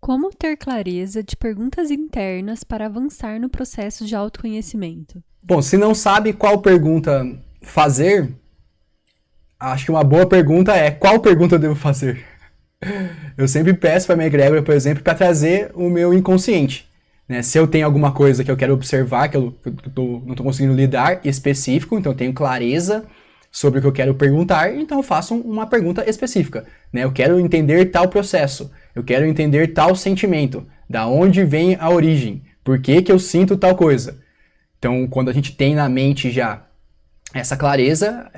Como ter clareza de perguntas internas para avançar no processo de autoconhecimento? Bom, se não sabe qual pergunta fazer, acho que uma boa pergunta é: qual pergunta eu devo fazer? Eu sempre peço para minha egrégora, por exemplo, para trazer o meu inconsciente. Né? Se eu tenho alguma coisa que eu quero observar, que eu não estou conseguindo lidar, específico, então eu tenho clareza sobre o que eu quero perguntar, então eu faço uma pergunta específica. Né? Eu quero entender tal processo, eu quero entender tal sentimento, da onde vem a origem, por que que eu sinto tal coisa. Então, quando a gente tem na mente já essa clareza,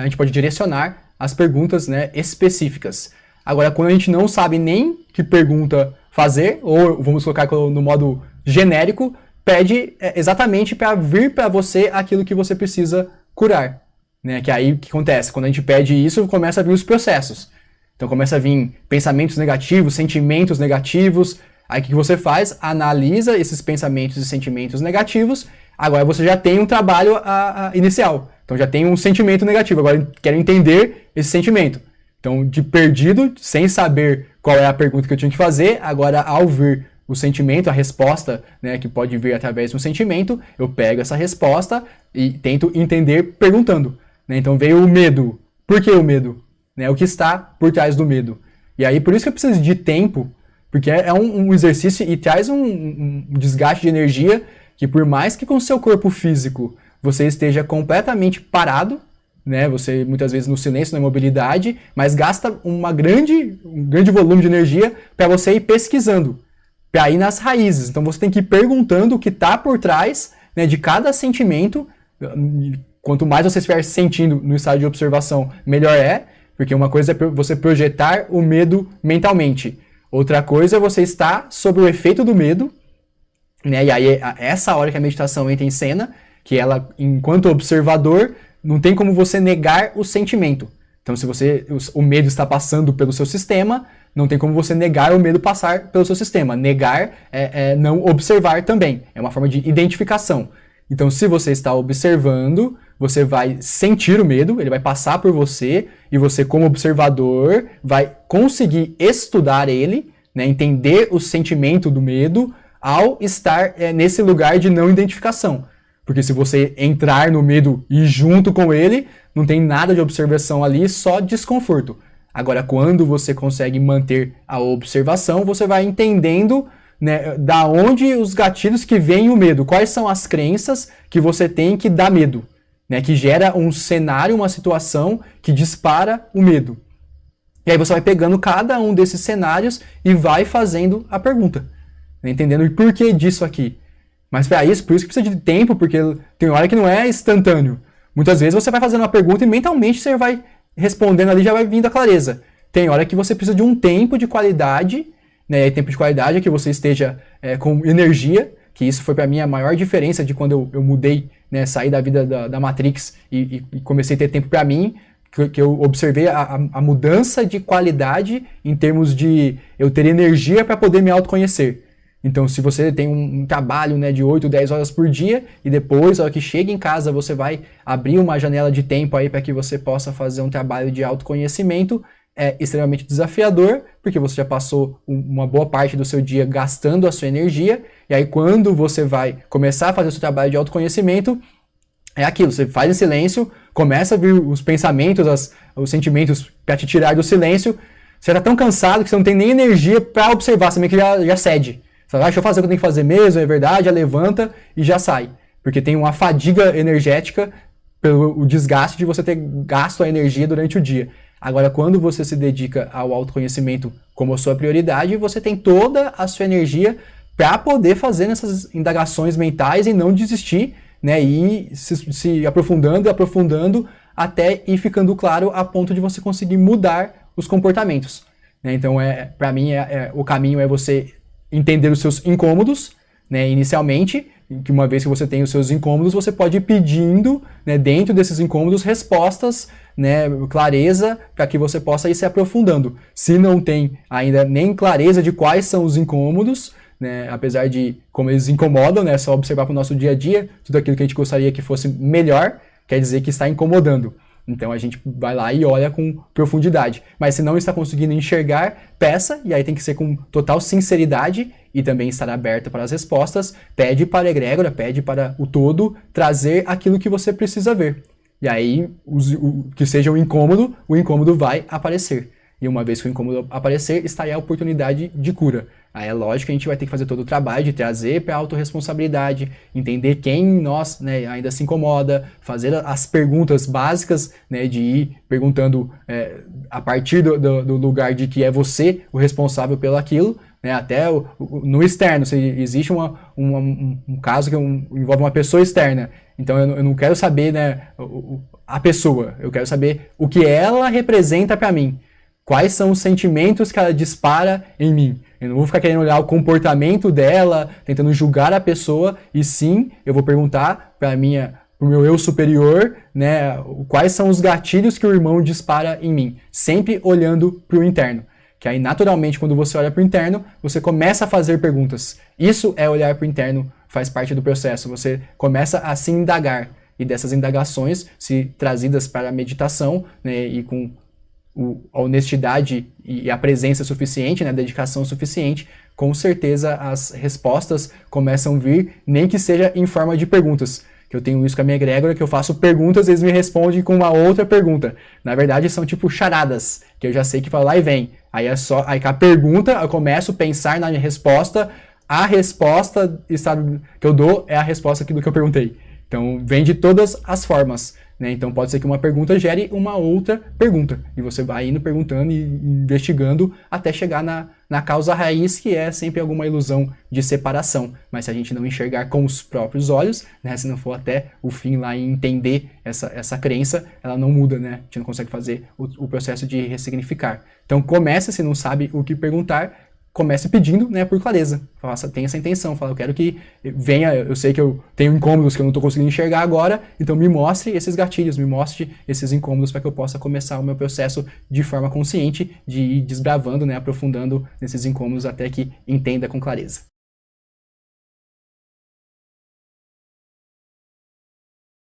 a gente pode direcionar as perguntas, né, específicas. Agora, quando a gente não sabe nem que pergunta fazer, ou vamos colocar no modo genérico, pede exatamente para vir para você aquilo que você precisa curar. Né? Que aí o que acontece? Quando a gente pede isso, começa a vir os processos. Então começa a vir pensamentos negativos, sentimentos negativos. Aí o que você faz? Analisa esses pensamentos e sentimentos negativos. Agora você já tem um trabalho inicial. Então já tem um sentimento negativo. Agora eu quero entender esse sentimento. Então, de perdido, sem saber qual é a pergunta que eu tinha que fazer, agora ao vir o sentimento, a resposta, né, que pode vir através de um sentimento, eu pego essa resposta e tento entender perguntando. Né? Então veio o medo. Por que o medo? Né? O que está por trás do medo? E aí, por isso que eu preciso de tempo, porque é um exercício e traz um desgaste de energia que, por mais que com o seu corpo físico você esteja completamente parado, né, você muitas vezes no silêncio, na imobilidade, mas gasta um grande volume de energia para você ir pesquisando, para ir nas raízes. Então você tem que ir perguntando o que está por trás, né, de cada sentimento. Quanto mais você estiver sentindo no estado de observação, melhor é, porque uma coisa é você projetar o medo mentalmente. Outra coisa é você estar sob o efeito do medo, né, e aí é essa hora que a meditação entra em cena, que ela, enquanto observador, não tem como você negar o sentimento. Então, se o medo está passando pelo seu sistema, não tem como você negar o medo passar pelo seu sistema. Negar é não observar também. É uma forma de identificação. Então, se você está observando, você vai sentir o medo, ele vai passar por você, e você, como observador, vai conseguir estudar ele, né, entender o sentimento do medo, ao estar nesse lugar de não identificação. Porque se você entrar no medo e ir junto com ele, não tem nada de observação ali, só desconforto. Agora, quando você consegue manter a observação, você vai entendendo, né, da onde os gatilhos que vem o medo, quais são as crenças que você tem que dá medo, né, que gera um cenário, uma situação que dispara o medo. E aí você vai pegando cada um desses cenários e vai fazendo a pergunta, né, entendendo o porquê disso aqui. Mas para isso, por isso que precisa de tempo, porque tem hora que não é instantâneo. Muitas vezes você vai fazendo uma pergunta e mentalmente você vai respondendo ali, já vai vindo a clareza. Tem hora que você precisa de um tempo de qualidade, né? E tempo de qualidade é que você esteja com energia, que isso foi para mim a maior diferença de quando eu mudei, né? Saí da vida da Matrix e comecei a ter tempo para mim, que eu observei a mudança de qualidade em termos de eu ter energia para poder me autoconhecer. Então, se você tem um trabalho, né, de 8, 10 horas por dia, e depois, na hora que chega em casa, você vai abrir uma janela de tempo aí para que você possa fazer um trabalho de autoconhecimento, é extremamente desafiador, porque você já passou uma boa parte do seu dia gastando a sua energia, e aí quando você vai começar a fazer o seu trabalho de autoconhecimento, é aquilo, você faz em silêncio, começa a vir os pensamentos, os sentimentos para te tirar do silêncio, você está tão cansado que você não tem nem energia para observar, você meio que já cede. Você fala, deixa eu fazer o que eu tenho que fazer mesmo, é verdade, já levanta e já sai. Porque tem uma fadiga energética pelo desgaste de você ter gasto a energia durante o dia. Agora, quando você se dedica ao autoconhecimento como a sua prioridade, você tem toda a sua energia para poder fazer essas indagações mentais e não desistir, né, e se aprofundando e aprofundando até ir ficando claro a ponto de você conseguir mudar os comportamentos. Né? Então, para mim, o caminho é você entender os seus incômodos, né, inicialmente, que uma vez que você tem os seus incômodos, você pode ir pedindo, né, dentro desses incômodos, respostas, né, clareza, para que você possa ir se aprofundando. Se não tem ainda nem clareza de quais são os incômodos, né, apesar de como eles incomodam, né, só observar para o nosso dia a dia, tudo aquilo que a gente gostaria que fosse melhor, quer dizer que está incomodando. Então a gente vai lá e olha com profundidade. Mas se não está conseguindo enxergar, peça, e aí tem que ser com total sinceridade e também estar aberto para as respostas. Pede para a egrégora, pede para o todo trazer aquilo que você precisa ver. E aí, que seja o incômodo vai aparecer. E uma vez que o incômodo aparecer, está aí a oportunidade de cura. Aí é lógico que a gente vai ter que fazer todo o trabalho de trazer para a autorresponsabilidade, entender quem em nós, né, ainda se incomoda, fazer as perguntas básicas, né, de ir perguntando a partir do lugar de que é você o responsável pelo aquilo, né, até no externo, se existe um caso que envolve uma pessoa externa, então eu não quero saber, né, a pessoa, eu quero saber o que ela representa para mim. Quais são os sentimentos que ela dispara em mim? Eu não vou ficar querendo olhar o comportamento dela, tentando julgar a pessoa, e sim, eu vou perguntar para o meu eu superior, né, quais são os gatilhos que o irmão dispara em mim, sempre olhando para o interno. Que aí, naturalmente, quando você olha para o interno, você começa a fazer perguntas. Isso é olhar para o interno, faz parte do processo. Você começa a se indagar, e dessas indagações, se trazidas para a meditação, né, e com a honestidade e a presença suficiente, né, a dedicação suficiente, com certeza as respostas começam a vir, nem que seja em forma de perguntas. Eu tenho isso com a minha egrégora, que eu faço perguntas e eles me respondem com uma outra pergunta. Na verdade, são tipo charadas, que eu já sei que vai lá e vem. Aí aí com a pergunta, eu começo a pensar na minha resposta, a resposta que eu dou é a resposta do que eu perguntei. Então, vem de todas as formas, né? Então, pode ser que uma pergunta gere uma outra pergunta. E você vai indo perguntando e investigando até chegar na causa raiz, que é sempre alguma ilusão de separação. Mas se a gente não enxergar com os próprios olhos, né? Se não for até o fim lá em entender essa crença, ela não muda, né? A gente não consegue fazer o processo de ressignificar. Então, começa, se não sabe o que perguntar, comece pedindo, né, por clareza. Tenha essa intenção, fala, eu quero que venha, eu sei que eu tenho incômodos que eu não estou conseguindo enxergar agora, então me mostre esses gatilhos, me mostre esses incômodos para que eu possa começar o meu processo de forma consciente, de ir desbravando, né, aprofundando nesses incômodos até que entenda com clareza.